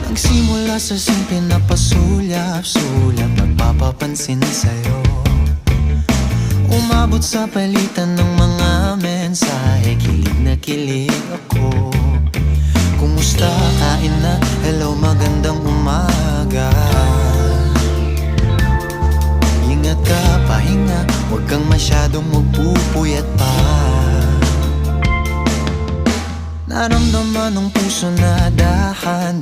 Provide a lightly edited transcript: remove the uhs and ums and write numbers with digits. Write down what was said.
Nagsimula sa simple na pasulyap-sulyap, nagpapapansin sa'yo. Umabot sa palitan ng mga mensahe, kilig na kilig ako. Kumusta, kain na, hello, magandang umaga. Ingat ka, pahinga, huwag kang masyadong magpupuyat pa. Naramdaman ng puso na dahan